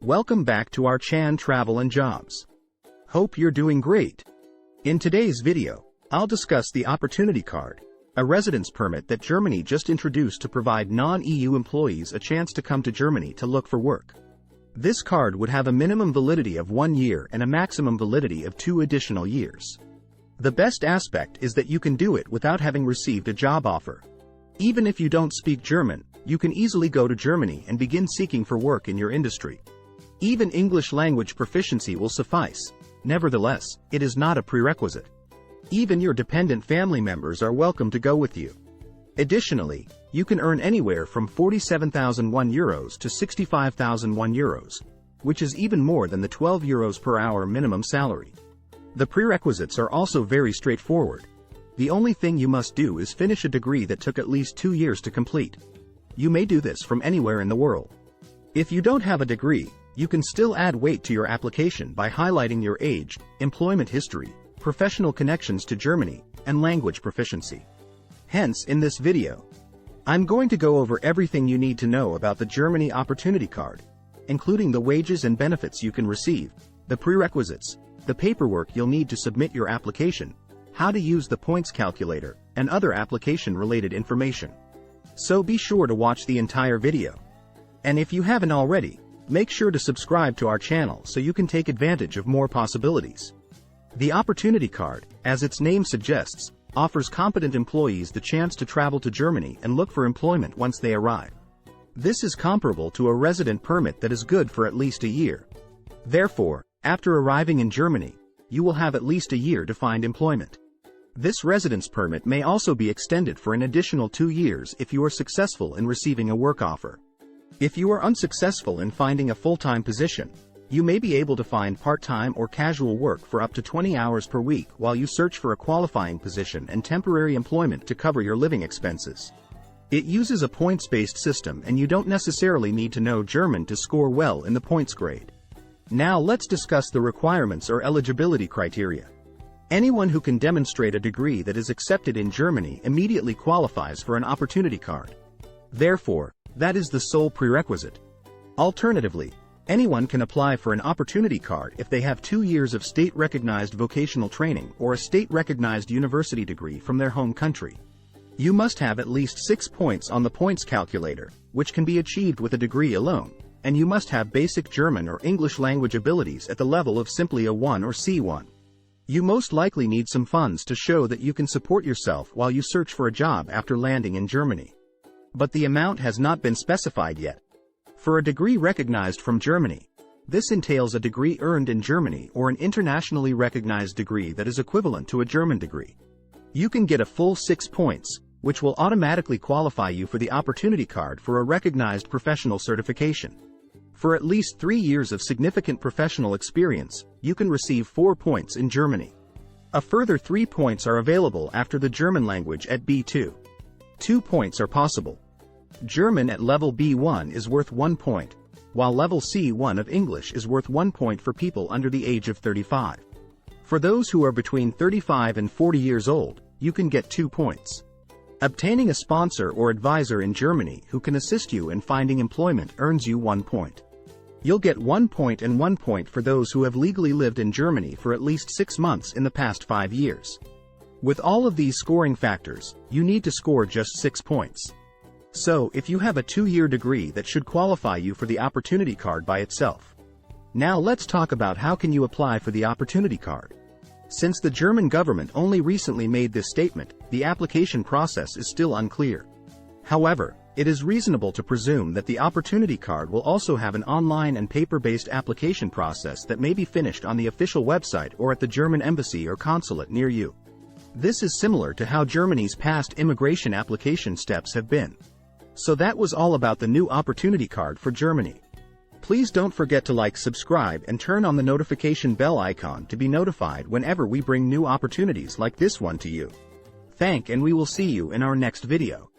Welcome back to our Chan Travel and Jobs. Hope you're doing great. In today's video, I'll discuss the Opportunity Card, a residence permit that Germany just introduced to provide non-EU employees a chance to come to Germany to look for work. This card would have a minimum validity of 1 year and a maximum validity of 2 additional years. The best aspect is that you can do it without having received a job offer. Even if you don't speak German, you can easily go to Germany and begin seeking for work in your industry. Even English language proficiency will suffice. Nevertheless, it is not a prerequisite. Even your dependent family members are welcome to go with you. Additionally, you can earn anywhere from 47,001 euros to 65,001 euros, which is even more than the 12 euros per hour minimum salary. The prerequisites are also very straightforward. The only thing you must do is finish a degree that took at least 2 years to complete. You may do this from anywhere in the world. If you don't have a degree, you can still add weight to your application by highlighting your age, employment history, professional connections to Germany, and language proficiency. Hence, in this video, I'm going to go over everything you need to know about the Germany Opportunity Card, including the wages and benefits you can receive, the prerequisites, the paperwork you'll need to submit your application, how to use the points calculator, and other application-related information. So be sure to watch the entire video. And if you haven't already, make sure to subscribe to our channel so you can take advantage of more possibilities. The Opportunity Card, as its name suggests, offers competent employees the chance to travel to Germany and look for employment once they arrive. This is comparable to a resident permit that is good for at least a year. Therefore, after arriving in Germany, you will have at least a year to find employment. This residence permit may also be extended for an additional 2 years if you are successful in receiving a work offer. If you are unsuccessful in finding a full-time position, you may be able to find part-time or casual work for up to 20 hours per week while you search for a qualifying position and temporary employment to cover your living expenses. It uses a points-based system and you don't necessarily need to know German to score well in the points grade. Now let's discuss the requirements or eligibility criteria. Anyone who can demonstrate a degree that is accepted in Germany immediately qualifies for an Opportunity Card. Therefore, that is the sole prerequisite. Alternatively, anyone can apply for an Opportunity Card if they have 2 years of state-recognized vocational training or a state-recognized university degree from their home country. You must have at least 6 points on the points calculator, which can be achieved with a degree alone, and you must have basic German or English language abilities at the level of simply a 1 or C1. You most likely need some funds to show that you can support yourself while you search for a job after landing in Germany. But the amount has not been specified yet. For a degree recognized from Germany, this entails a degree earned in Germany or an internationally recognized degree that is equivalent to a German degree. You can get a full 6 points, which will automatically qualify you for the Opportunity Card for a recognized professional certification. For at least 3 years of significant professional experience, you can receive 4 points in Germany. A further 3 points are available after the German language at B2. 2 points are possible. German at level B1 is worth 1 point, while level C1 of English is worth 1 point for people under the age of 35. For those who are between 35 and 40 years old, you can get 2 points. Obtaining a sponsor or advisor in Germany who can assist you in finding employment earns you 1 point. You'll get 1 point and 1 point for those who have legally lived in Germany for at least 6 months in the past 5 years. With all of these scoring factors, you need to score just 6 points. So, if you have a 2-year degree, that should qualify you for the Opportunity Card by itself. Now let's talk about how can you apply for the Opportunity Card. Since the German government only recently made this statement, the application process is still unclear. However, it is reasonable to presume that the Opportunity Card will also have an online and paper-based application process that may be finished on the official website or at the German embassy or consulate near you. This is similar to how Germany's past immigration application steps have been. So that was all about the new Opportunity Card for Germany. Please don't forget to like, subscribe, and turn on the notification bell icon to be notified whenever we bring new opportunities like this one to you. And we will see you in our next video.